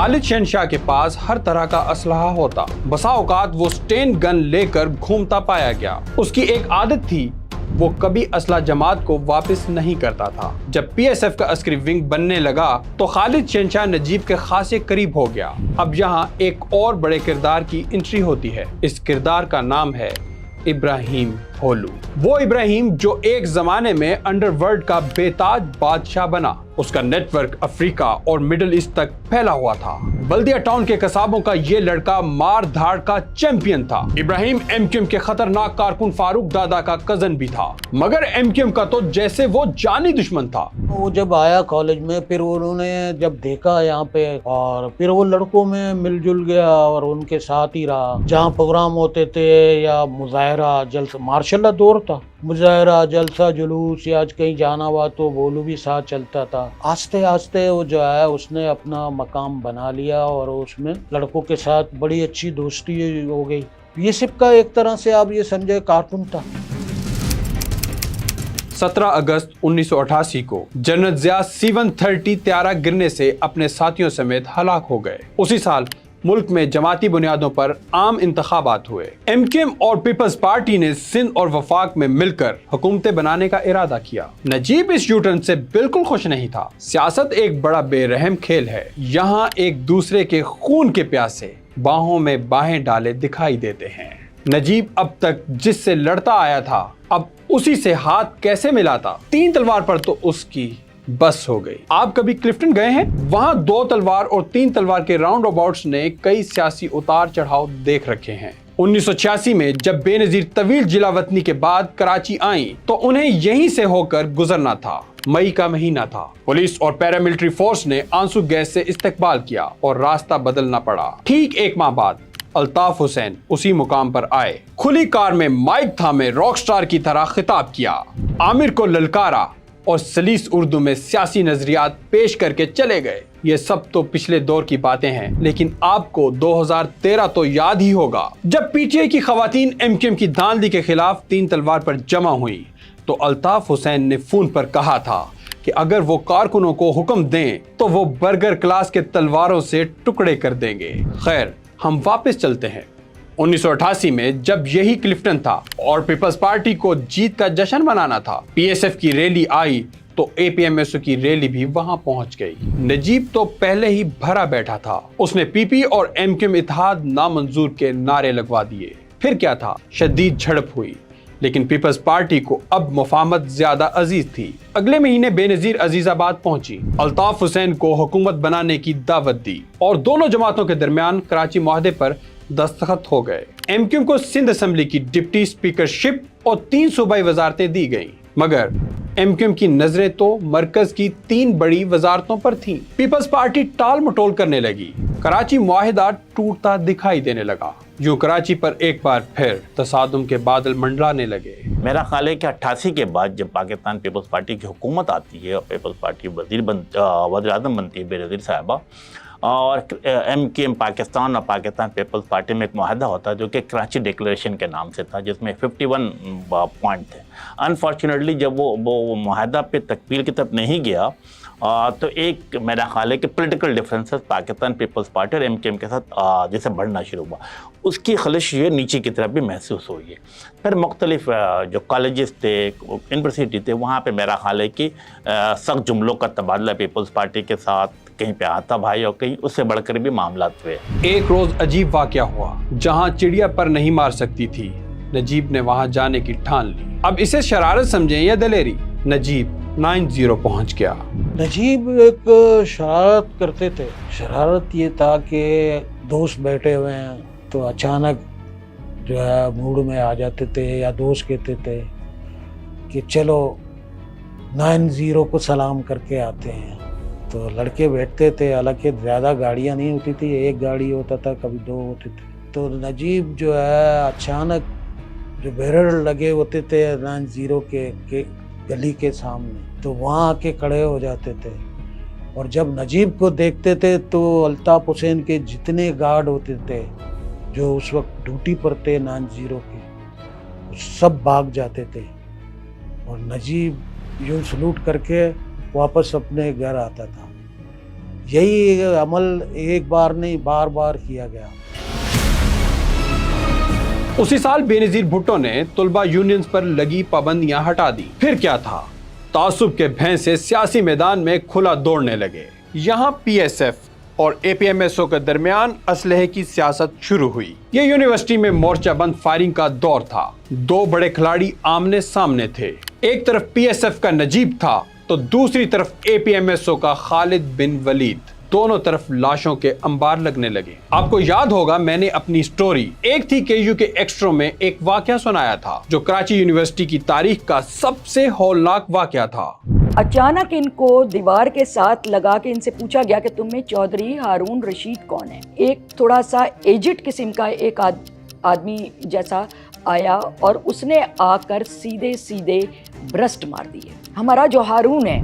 खालिद शहनशाह के पास हर तरह का असलहा होता, बसा औकात वो स्टेन गन लेकर घूमता पाया गया। उसकी एक आदत थी, वो कभी असला जमात को वापस नहीं करता था। जब पीएसएफ का अस्करी विंग बनने लगा तो खालिद शहनशाह नजीब के खासे करीब हो गया। अब यहाँ एक और बड़े किरदार की एंट्री होती है। इस किरदार का नाम है इब्राहिम होलू। वो इब्राहिम जो एक जमाने में अंडरवर्ल्ड का बेताज बादशाह बना। उसका नेटवर्क अफ्रीका और मिडिल ईस्ट तक फैला हुआ था। बल्दिया टाउन के कसाबों का ये लड़का मार धाड़ का चैंपियन था। इब्राहिम एमक्यूएम के खतरनाक कारकुन फारूक दादा का कजन भी था, मगर एमक्यूएम का तो जैसे वो जानी दुश्मन था। वो जब आया कॉलेज में, फिर उन्होंने जब देखा यहाँ पे, और फिर वो लड़कों में मिलजुल गया और उनके साथ ही रहा। जहाँ प्रोग्राम होते थे या मुजाहरा जलसा, मार्शल्लाह दौर था, मुजाहरा जलसा जुलूस या आज कहीं जाना हुआ तो बोलू भी साथ चलता था। आस्ते आस्ते वो जो है उसने अपना मकाम बना लिया और उसमें लड़कों के साथ बड़ी अच्छी दोस्ती हो गई। ये सब का एक तरह से आप ये समझे कारकुन था। 17 अगस्त 1988 को जनरल जिया C-130 त्यारा गिरने से अपने साथियों समेत हलाक हो गए। उसी साल मुल्क में जमाती बुनियादों पर आम इंतखाबात हुए। एमक्यूएम और पीपल्स पार्टी ने सिंध और वफाक में मिलकर हुकूमतें बनाने का इरादा किया। नजीब इस यूटर्न से बिल्कुल खुश नहीं था। सियासत एक बड़ा बेरहम खेल है। यहाँ एक दूसरे के खून के प्यासे बाहों में बाहें डाले दिखाई देते हैं। नजीब अब तक जिससे लड़ता आया था, अब उसी से हाथ कैसे मिलाता। 3 तलवार पर तो उसकी बस हो गई। आप कभी क्लिफ्टन गए हैं? वहाँ 2 तलवार और 3 तलवार के राउंड अबाउट्स ने कई सियासी उतार चढ़ाव देख रखे हैं। 1986 में जब बेनजीर तवील जिला वतनी के बाद कराची आई तो उन्हें यहीं से होकर गुजरना था। मई का महीना था। पुलिस और पैरामिलिट्री फोर्स ने आंसू गैस से इस्तकबाल किया और रास्ता बदलना पड़ा। ठीक 1 माह बाद अल्ताफ हुसैन उसी मुकाम पर आए। खुली कार में माइक थामे रॉक स्टार की तरह खिताब किया, आमिर को ललकारा और सलीस उर्दू में सियासी नजरियात पेश करके चले गए। ये सब तो पिछले दौर की बातें हैं, लेकिन आपको 2013 तो याद ही होगा जब पीटीआई की खवातीन एमक्यूएम की धांधली के खिलाफ 3 तलवार पर जमा हुई तो अल्ताफ हुसैन ने फोन पर कहा था कि अगर वो कारकुनों को हुक्म दें तो वो बर्गर क्लास के तलवारों से टुकड़े कर देंगे। खैर, हम वापस चलते हैं। 1988 में जब यही क्लिफ्टन था और पीपल्स पार्टी को जीत का जश्न मनाना था, पीएसएफ की रैली आई तो एपीएमएसओ की रैली भी वहां पहुंच गई। नजीब तो पहले ही भरा बैठा था। उसने पीपी और एमक्यूएम इत्तेहाद नामंजूर के नारे लगवा दिए। फिर क्या था, शदीद झड़प हुई, लेकिन पीपल्स पार्टी को अब मुफाहमत ज्यादा अजीज थी। अगले महीने बेनजीर अजीजाबाद पहुंची, अल्ताफ हुसैन को हुकूमत बनाने की दावत दी और दोनों जमातों के दरमियान कराची मुआहदे पर दस्तखत हो गए। एमक्यूएम को सिंध असेंबली की डिप्टी स्पीकरशिप और 3 सूबाई वजारतें दी गईं, मगर एमक्यूएम की नजरें तो मरकज की 3 बड़ी वजारतों पर थीं। पीपल्स पार्टी टाल मटोल करने लगी। कराची मुआहिदा टूटता दिखाई देने लगा। यूं कराची पर एक बार फिर तसादुम के बादल मंडराने लगे। मेरा ख्याल है कि 88 के बाद जब पाकिस्तान पीपल्स पार्टी की हुकूमत आती है और पीपल्स पार्टी वज़ीर-ए-आज़म बनती है बेनज़ीर साहिबा, और एमक्यूएम पाकिस्तान और पाकिस्तान पीपल्स पार्टी में एक मुआहदा होता है जो कि कराची डिक्लेरेशन के नाम से था, जिसमें 51 पॉइंट थे। अनफॉर्चुनेटली जब वो मुआहदा पे तकमील की तरफ नहीं गया तो एक मेरा ख्याल है कि political differences Pakistan Peoples Party और एमक्यूएम के साथ जैसे बढ़ना शुरू हुआ, उसकी खलिश ये नीचे की तरफ भी महसूस हुई है। फिर मुख्तलिफ जो कॉलेजेस थे, यूनिवर्सिटी थे, वहाँ पे मेरा ख्याल है कि सख्त जुमलों का तबादला पीपल्स पार्टी के साथ कहीं पे आता भाई और कहीं उससे बढ़कर भी मामला हुए। एक रोज अजीब वाकया हुआ जहाँ चिड़िया पर नहीं मार सकती थी। नजीब ने वहाँ जाने की ठान ली। अब इसे शरारत समझें या दलेरी। नजीब 90 पहुंच गया। नजीब एक शरारत करते थे। शरारत ये था कि दोस्त बैठे हुए हैं तो अचानक जो है मूड में आ जाते थे, या दोस्त कहते थे कि चलो 90 को सलाम करके आते हैं। तो लड़के बैठते थे, हालांकि ज़्यादा गाड़ियाँ नहीं होती थी, 1 गाड़ी होता था, कभी 2 होते थे। तो नजीब जो है अचानक जो बैरियर लगे होते थे 90 के गली के सामने, तो वहाँ आके खड़े हो जाते थे। और जब नजीब को देखते थे तो अल्ताफ हुसैन के जितने गार्ड होते थे जो उस वक्त ड्यूटी पर थे 90 के, सब भाग जाते थे और नजीब यूँ सलूट करके वापस अपने घर आता था। यही अमल एक बार नहीं बार बार किया गया। उसी साल बेनजीर भुट्टो ने तुलबा यूनियंस पर लगी पाबंदियां हटा दी। फिर क्या था, तासुब के भैंसे सियासी मैदान में खुला दौड़ने लगे। यहाँ पीएसएफ और एपीएमएसओ के दरमियान असलहे की सियासत शुरू हुई। ये यूनिवर्सिटी में मोर्चा बंद फायरिंग का दौर था। दो बड़े खिलाड़ी आमने सामने थे। एक तरफ पीएसएफ का नजीब था तो दूसरी तरफ एपीएमएसओ का खालिद बिन वलीद। दोनों तरफ लाशों के अंबार लगने लगे। आपको याद होगा मैंने अपनी स्टोरी एक थी केयू के एक्स्ट्रो में एक वाकया सुनाया था जो कराची यूनिवर्सिटी की तारीख का सबसे हौलनाक वाकया था। अचानक इनको दीवार के साथ लगा के इनसे पूछा गया कि तुम में चौधरी हारून रशीद कौन है। एक थोड़ा सा एजिड किस्म का एक आदमी जैसा आया और उसने आकर सीधे सीधे ब्रस्ट मार दिए। हमारा जो हारून है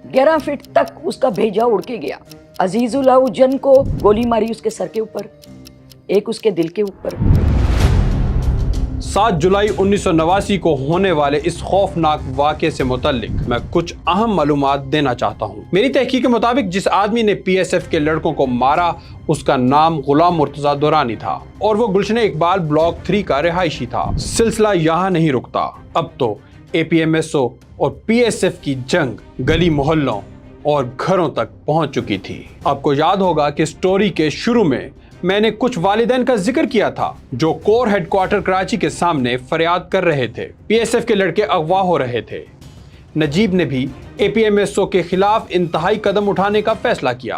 11 फीट तक उसका भेजा उड़ के गया। अजीजुल्लाह को गोली मारी उसके सर के ऊपर, एक उसके दिल के ऊपर। 7 जुलाई 1989 को होने वाले इस खौफनाक वाक़े से मुतल्लिक मैं कुछ अहम मालूमात देना चाहता हूँ। मेरी तहकीक के मुताबिक जिस आदमी ने पीएसएफ के लड़कों को मारा उसका नाम गुलाम मुर्तजा दुरानी था और वो गुलशन इकबाल ब्लॉक 3 का रिहायशी था। सिलसिला यहाँ नहीं रुकता, अब तो एपीएमएसओ और पीएसएफ की जंग गली मोहल्लों और घरों तक पहुंच चुकी थी। आपको याद होगा कि स्टोरी के शुरू में मैंने कुछ वालिदैन का जिक्र किया था जो कोर हेडक्वार्टर कराची के सामने फरियाद कर रहे थे। पीएसएफ के लड़के अगवा हो रहे थे। नजीब ने भी एपीएमएसओ के खिलाफ इंतहाई कदम उठाने का फैसला किया।